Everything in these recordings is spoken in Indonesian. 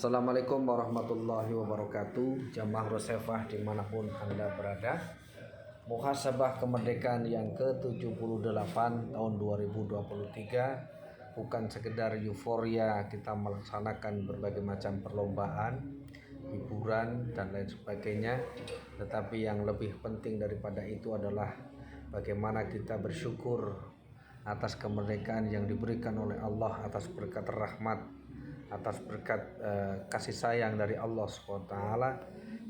Assalamualaikum warahmatullahi wabarakatuh. Jamaah Rosefah dimanapun Anda berada, muhasabah kemerdekaan yang ke-78 tahun 2023 bukan sekedar euforia kita melaksanakan berbagai macam perlombaan, hiburan dan lain sebagainya, tetapi yang lebih penting daripada itu adalah bagaimana kita bersyukur atas kemerdekaan yang diberikan oleh Allah, atas berkat rahmat, atas berkat kasih sayang dari Allah SWT,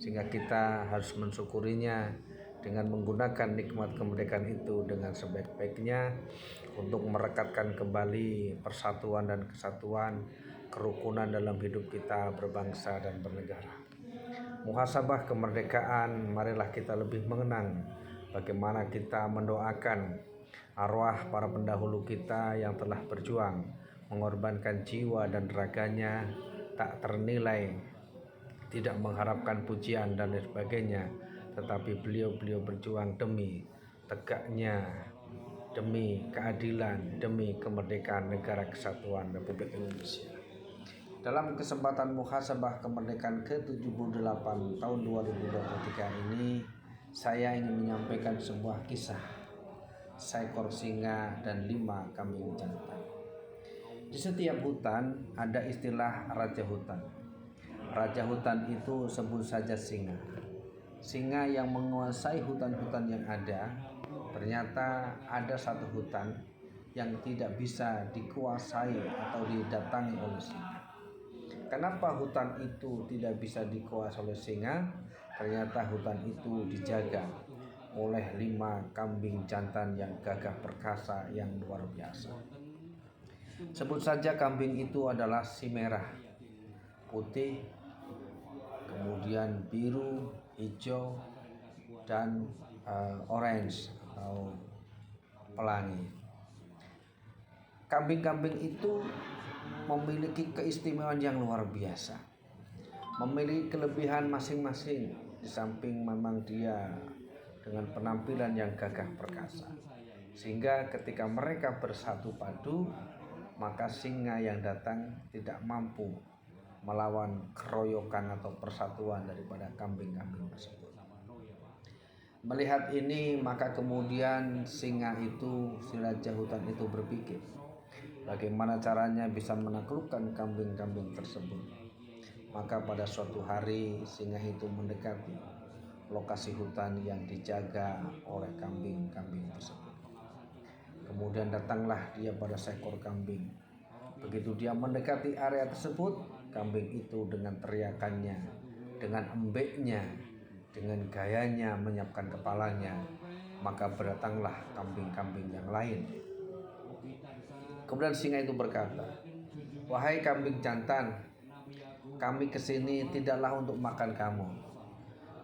sehingga kita harus mensyukurinya dengan menggunakan nikmat kemerdekaan itu dengan sebaik-baiknya untuk merekatkan kembali persatuan dan kesatuan, kerukunan dalam hidup kita berbangsa dan bernegara. Muhasabah kemerdekaan, marilah kita lebih mengenang bagaimana kita mendoakan arwah para pendahulu kita yang telah berjuang, mengorbankan jiwa dan raganya, tak ternilai, tidak mengharapkan pujian dan lain sebagainya, tetapi beliau berjuang demi tegaknya, demi keadilan, demi kemerdekaan negara kesatuan Republik Indonesia. Dalam kesempatan muhasabah kemerdekaan ke-78 tahun 2023 ini, saya ingin menyampaikan sebuah kisah seekor singa dan 5 kambing jantan. Di setiap hutan ada istilah raja hutan. Raja hutan itu sebut saja singa. Singa yang menguasai hutan-hutan yang ada. Ternyata ada satu hutan yang tidak bisa dikuasai atau didatangi oleh singa. Kenapa hutan itu tidak bisa dikuasai oleh singa? Ternyata hutan itu dijaga oleh 5 kambing jantan yang gagah perkasa yang luar biasa. Sebut saja kambing itu adalah si merah, putih, kemudian biru, hijau, dan orange atau pelangi. Kambing-kambing itu memiliki keistimewaan yang luar biasa, memiliki kelebihan masing-masing. Di samping memang dia dengan penampilan yang gagah perkasa, sehingga ketika mereka bersatu padu, maka singa yang datang tidak mampu melawan keroyokan atau persatuan daripada kambing-kambing tersebut. Melihat ini, maka kemudian singa itu, si raja hutan itu berpikir, bagaimana caranya bisa menaklukkan kambing-kambing tersebut. Maka pada suatu hari singa itu mendekati lokasi hutan yang dijaga oleh kambing-kambing tersebut. Kemudian datanglah dia pada seekor kambing. Begitu dia mendekati area tersebut, kambing itu dengan teriakannya, dengan embeknya, dengan gayanya menyiapkan kepalanya, maka berdatanglah kambing-kambing yang lain. Kemudian singa itu berkata, "Wahai kambing jantan, kami kesini tidaklah untuk makan kamu,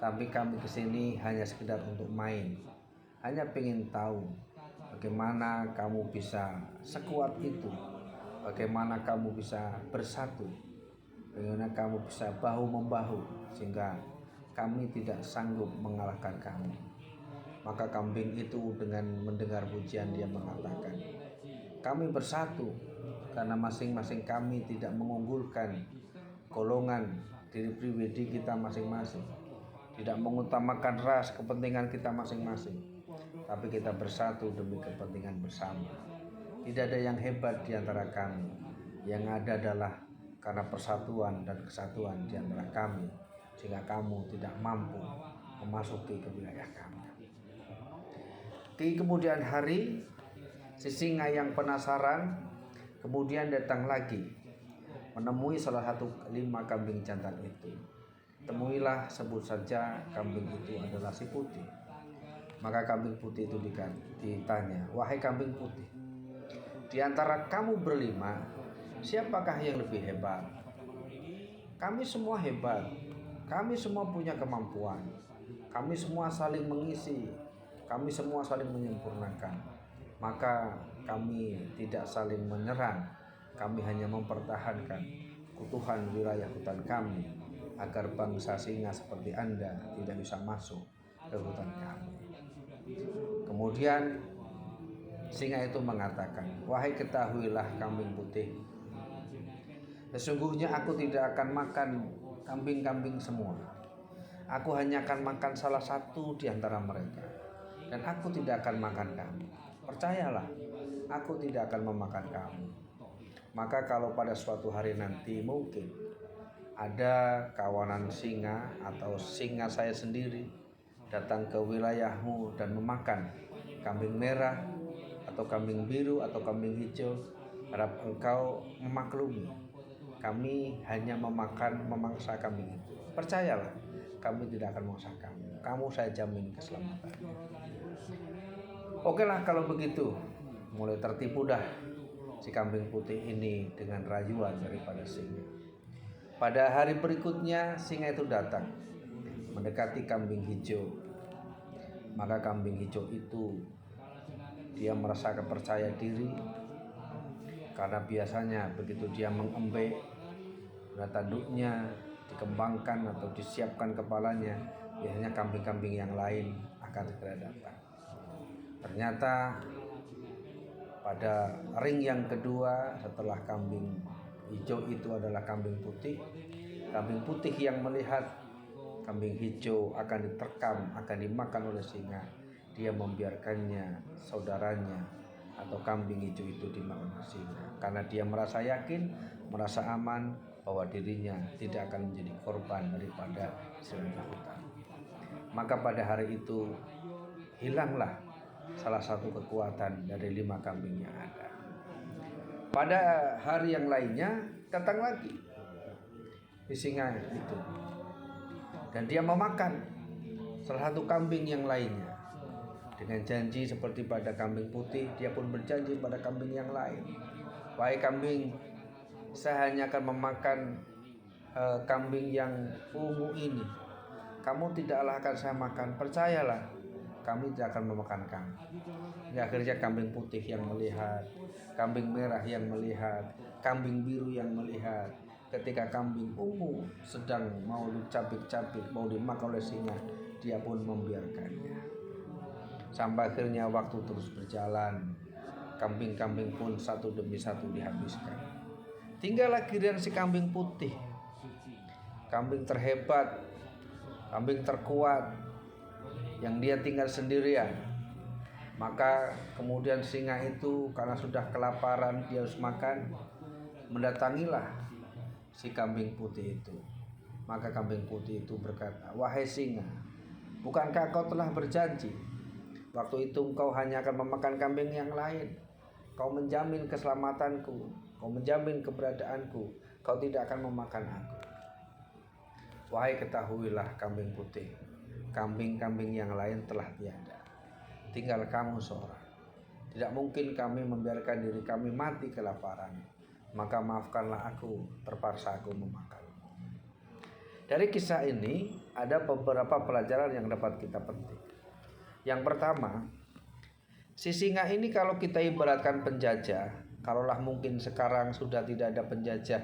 tapi kami kesini hanya sekedar untuk main. Hanya ingin tahu bagaimana kamu bisa sekuat itu, bagaimana kamu bisa bersatu, bagaimana kamu bisa bahu-membahu sehingga kami tidak sanggup mengalahkan kamu." Maka kambing itu dengan mendengar pujian dia mengatakan, "Kami bersatu karena masing-masing kami tidak mengunggulkan golongan diri pribadi kita masing-masing, tidak mengutamakan ras kepentingan kita masing-masing, tapi kita bersatu demi kepentingan bersama. Tidak ada yang hebat di antara kami. Yang ada adalah karena persatuan dan kesatuan di antara kami, sehingga kamu tidak mampu memasuki ke wilayah kami." Di kemudian hari, si singa yang penasaran kemudian datang lagi menemui salah satu 5 kambing jantan itu. Temuilah, sebut saja kambing itu adalah si putih. Maka kambing putih itu ditanya, "Wahai kambing putih, di antara kamu berlima, siapakah yang lebih hebat?" "Kami semua hebat, kami semua punya kemampuan, kami semua saling mengisi, kami semua saling menyempurnakan. Maka kami tidak saling menyerang, kami hanya mempertahankan keutuhan wilayah hutan kami, agar bangsa singa seperti Anda tidak bisa masuk ke hutan kami." Kemudian singa itu mengatakan, "Wahai ketahuilah kambing putih, Sesungguhnya aku tidak akan makan kambing-kambing semua. Aku hanya akan makan salah satu di antara mereka. Dan aku tidak akan makan kamu. Percayalah, aku tidak akan memakan kamu. Maka kalau pada suatu hari nanti mungkin ada kawanan singa atau singa saya sendiri datang ke wilayahmu dan memakan kambing merah atau kambing biru atau kambing hijau, harap engkau memaklumi. Kami hanya memangsa kambing itu. Percayalah, kami tidak akan memangsa kamu. Kamu saya jamin keselamatannya. Oke lah kalau begitu. Mulai tertipu dah si kambing putih ini dengan rayuan daripada singa. Pada hari berikutnya singa itu datang mendekati kambing hijau. Maka kambing hijau itu dia merasa percaya diri, karena biasanya begitu dia mengembe tanduknya dikembangkan atau disiapkan kepalanya, biasanya kambing-kambing yang lain akan segera datang. Ternyata pada ring yang kedua setelah kambing hijau itu adalah kambing putih. Kambing putih yang melihat kambing hijau akan diterkam, akan dimakan oleh singa, dia membiarkannya saudaranya atau kambing hijau itu dimakan singa, karena dia merasa yakin, merasa aman bahwa dirinya tidak akan menjadi korban daripada singa hutan. Maka pada hari itu hilanglah salah satu kekuatan dari 5 kambing yang ada. Pada hari yang lainnya datang lagi si singa itu, dan dia memakan salah satu kambing yang lainnya. Dengan janji seperti pada kambing putih, dia pun berjanji pada kambing yang lain, wahai kambing, saya hanya akan memakan kambing yang ungu ini. Kamu tidaklah akan saya makan, percayalah, kami tidak akan memakan kamu. Akhirnya kambing putih yang melihat, kambing merah yang melihat, kambing biru yang melihat. Ketika kambing ungu sedang mau dicabik-cabik, mau dimakan oleh singa, dia pun membiarkannya. Sampai akhirnya waktu terus berjalan, kambing-kambing pun satu demi satu dihabiskan. Tinggallah giliran si kambing putih, kambing terhebat, kambing terkuat, yang dia tinggal sendirian. Maka kemudian singa itu karena sudah kelaparan, dia harus makan, mendatangilah si kambing putih itu. Maka kambing putih itu berkata, wahai singa, bukankah kau telah berjanji waktu itu engkau hanya akan memakan kambing yang lain? Kau menjamin keselamatanku, kau menjamin keberadaanku, kau tidak akan memakan aku. Wahai ketahuilah kambing putih, kambing-kambing yang lain telah tiada, tinggal kamu seorang. Tidak mungkin kami membiarkan diri kami mati kelaparan. Maka maafkanlah aku, terpaksa aku memakanmu. Dari kisah ini ada beberapa pelajaran yang dapat kita petik. Yang pertama, si singa ini kalau kita ibaratkan penjajah, kalaulah mungkin sekarang sudah tidak ada penjajah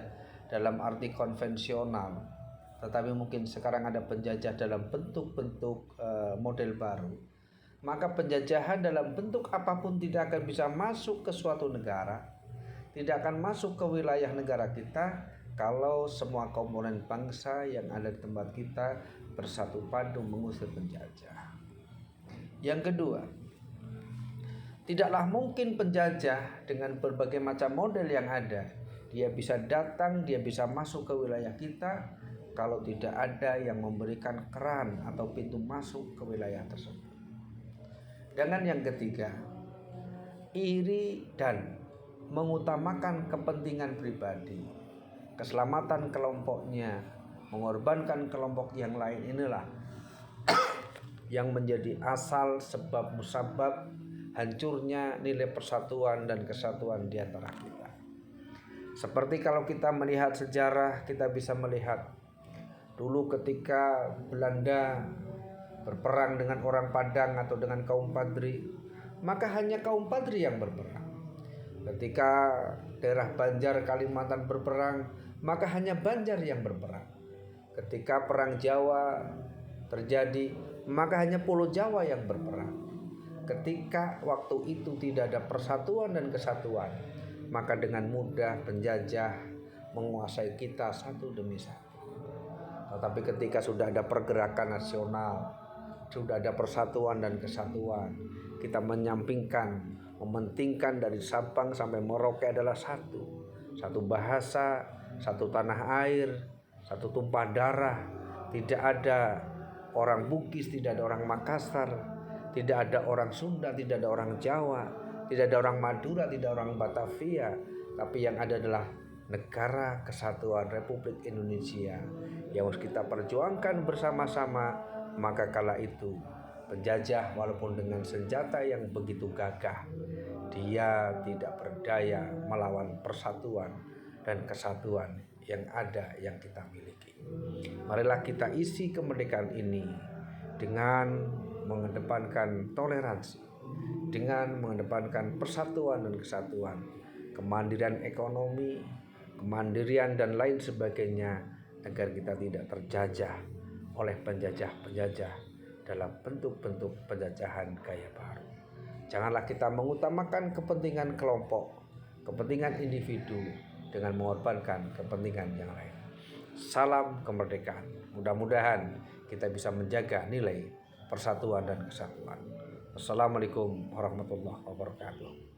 dalam arti konvensional, tetapi mungkin sekarang ada penjajah dalam bentuk-bentuk model baru, maka penjajahan dalam bentuk apapun tidak akan bisa masuk ke suatu negara, tidak akan masuk ke wilayah negara kita kalau semua komponen bangsa yang ada di tempat kita bersatu padu mengusir penjajah. Yang kedua, tidaklah mungkin penjajah dengan berbagai macam model yang ada, dia bisa datang, dia bisa masuk ke wilayah kita kalau tidak ada yang memberikan keran atau pintu masuk ke wilayah tersebut. Dan yang ketiga, iri dan mengutamakan kepentingan pribadi, keselamatan kelompoknya, mengorbankan kelompok yang lain, inilah yang menjadi asal sebab musabab hancurnya nilai persatuan dan kesatuan di antara kita. Seperti kalau kita melihat sejarah, kita bisa melihat dulu ketika Belanda berperang dengan orang Padang atau dengan kaum Padri, maka hanya kaum Padri yang berperang. Ketika daerah Banjar Kalimantan berperang, maka hanya Banjar yang berperang. Ketika perang Jawa terjadi, maka hanya Pulau Jawa yang berperang. Ketika waktu itu tidak ada persatuan dan kesatuan, maka dengan mudah penjajah menguasai kita satu demi satu. Tetapi ketika sudah ada pergerakan nasional, sudah ada persatuan dan kesatuan, kita menyampingkan, mementingkan dari Sabang sampai Merauke adalah satu bahasa, satu tanah air, satu tumpah darah. Tidak ada orang Bugis, tidak ada orang Makassar, tidak ada orang Sunda, tidak ada orang Jawa, tidak ada orang Madura, tidak ada orang Batavia, tapi yang ada adalah Negara Kesatuan Republik Indonesia yang harus kita perjuangkan bersama-sama. Maka kala itu penjajah walaupun dengan senjata yang begitu gagah, dia tidak berdaya melawan persatuan dan kesatuan yang ada yang kita miliki. Marilah kita isi kemerdekaan ini dengan mengedepankan toleransi, dengan mengedepankan persatuan dan kesatuan, kemandirian ekonomi, kemandirian dan lain sebagainya, agar kita tidak terjajah oleh penjajah-penjajah dalam bentuk-bentuk penjajahan gaya baru. Janganlah kita mengutamakan kepentingan kelompok, kepentingan individu dengan mengorbankan kepentingan yang lain. Salam kemerdekaan. Mudah-mudahan kita bisa menjaga nilai persatuan dan kesatuan. Wassalamualaikum warahmatullahi wabarakatuh.